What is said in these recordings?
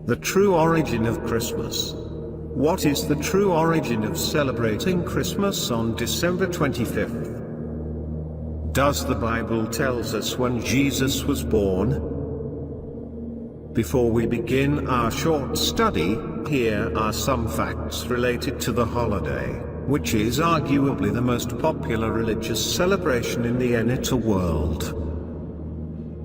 The true origin of Christmas. What is the true origin of celebrating Christmas on December 25th? Does the Bible tells us when Jesus was born? Before we begin our short study, here are some facts related to the holiday, which is arguably the most popular religious celebration in the entire world.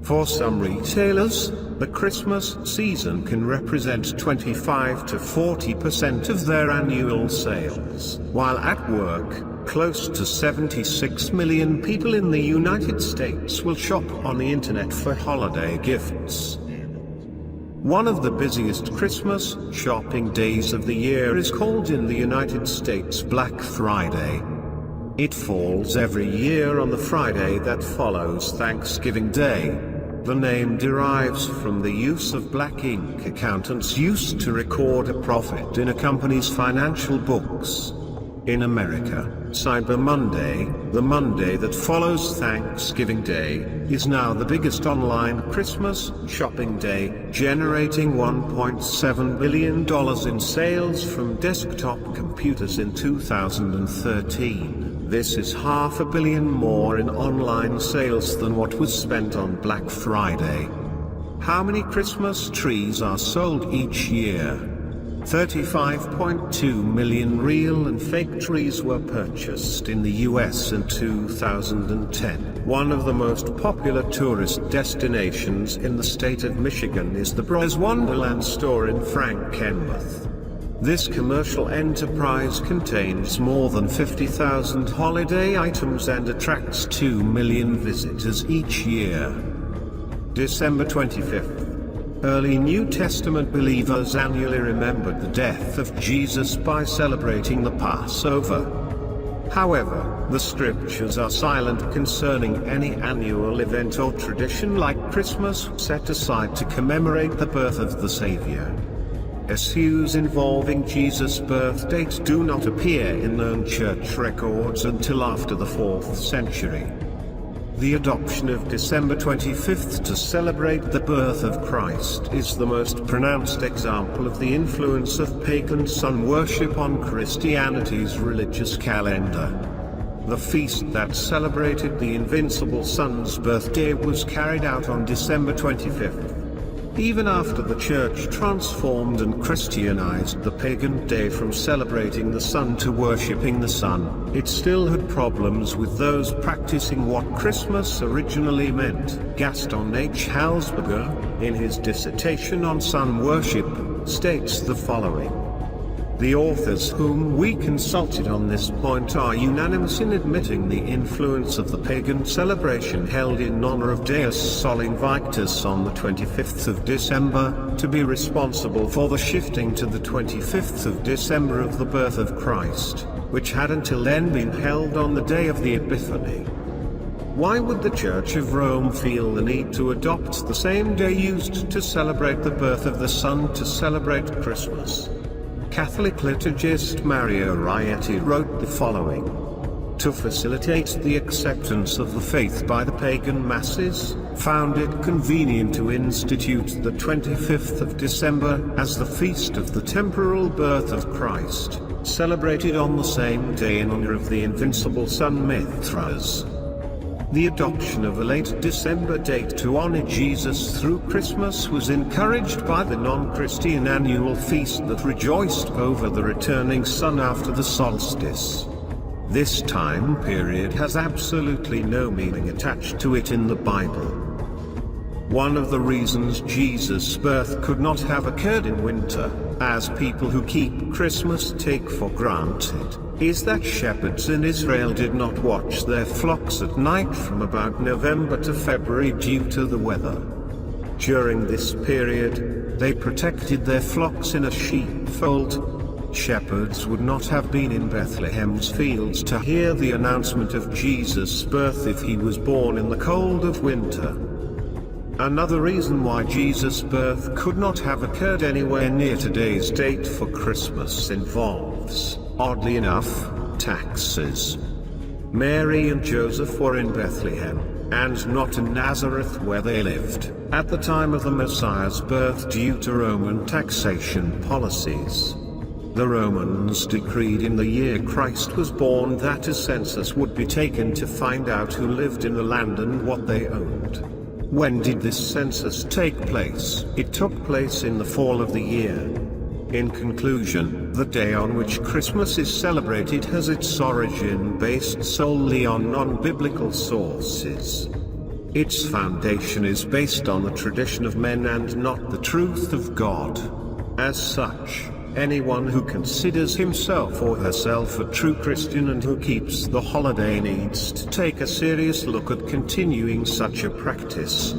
For some retailers, the Christmas season can represent 25 to 40% of their annual sales, while at work, close to 76 million people in the United States will shop on the internet for holiday gifts. One of the busiest Christmas shopping days of the year is called in the United States Black Friday. It falls every year on the Friday that follows Thanksgiving Day. The name derives from the use of black ink accountants used to record a profit in a company's financial books. In America, Cyber Monday, the Monday that follows Thanksgiving Day, is now the biggest online Christmas shopping day, generating $1.7 billion in sales from desktop computers in 2013. This is $500 million more in online sales than what was spent on Black Friday. How many Christmas trees are sold each year? 35.2 million real and fake trees were purchased in the US in 2010. One of the most popular tourist destinations in the state of Michigan is the Bros Wonderland store in Frankenmuth. This commercial enterprise contains more than 50,000 holiday items and attracts 2 million visitors each year. December 25th. Early New Testament believers annually remembered the death of Jesus by celebrating the Passover. However, the scriptures are silent concerning any annual event or tradition like Christmas set aside to commemorate the birth of the Savior. Issues involving Jesus' birth date do not appear in known church records until after the 4th century. The adoption of December 25th to celebrate the birth of Christ is the most pronounced example of the influence of pagan sun worship on Christianity's religious calendar. The feast that celebrated the invincible sun's birthday was carried out on December 25th. Even after the church transformed and Christianized the pagan day from celebrating the sun to worshipping the sun, it still had problems with those practicing what Christmas originally meant. Gaston H. Halsberger, in his dissertation on sun worship, states the following. The authors whom we consulted on this point are unanimous in admitting the influence of the pagan celebration held in honor of Deus Sol Invictus on the 25th of December, to be responsible for the shifting to the 25th of December of the birth of Christ, which had until then been held on the day of the Epiphany. Why would the Church of Rome feel the need to adopt the same day used to celebrate the birth of the sun to celebrate Christmas? Catholic liturgist Mario Rietti wrote the following. To facilitate the acceptance of the faith by the pagan masses, found it convenient to institute the 25th of December as the feast of the temporal birth of Christ, celebrated on the same day in honor of the invincible sun Mithras. The adoption of a late December date to honor Jesus through Christmas was encouraged by the non-Christian annual feast that rejoiced over the returning sun after the solstice. This time period has absolutely no meaning attached to it in the Bible. One of the reasons Jesus' birth could not have occurred in winter, as people who keep Christmas take for granted, is that shepherds in Israel did not watch their flocks at night from about November to February due to the weather. During this period, they protected their flocks in a sheepfold. Shepherds would not have been in Bethlehem's fields to hear the announcement of Jesus' birth if he was born in the cold of winter. Another reason why Jesus' birth could not have occurred anywhere near today's date for Christmas involves, oddly enough, taxes. Mary and Joseph were in Bethlehem, and not in Nazareth where they lived. at the time of the Messiah's birth due to Roman taxation policies. The Romans decreed in the year Christ was born that a census would be taken to find out who lived in the land and what they owned. When did this census take place? It took place in the fall of the year. In conclusion, the day on which Christmas is celebrated has its origin based solely on non-biblical sources. Its foundation is based on the tradition of men and not the truth of God. As such, anyone who considers himself or herself a true Christian and who keeps the holiday needs to take a serious look at continuing such a practice.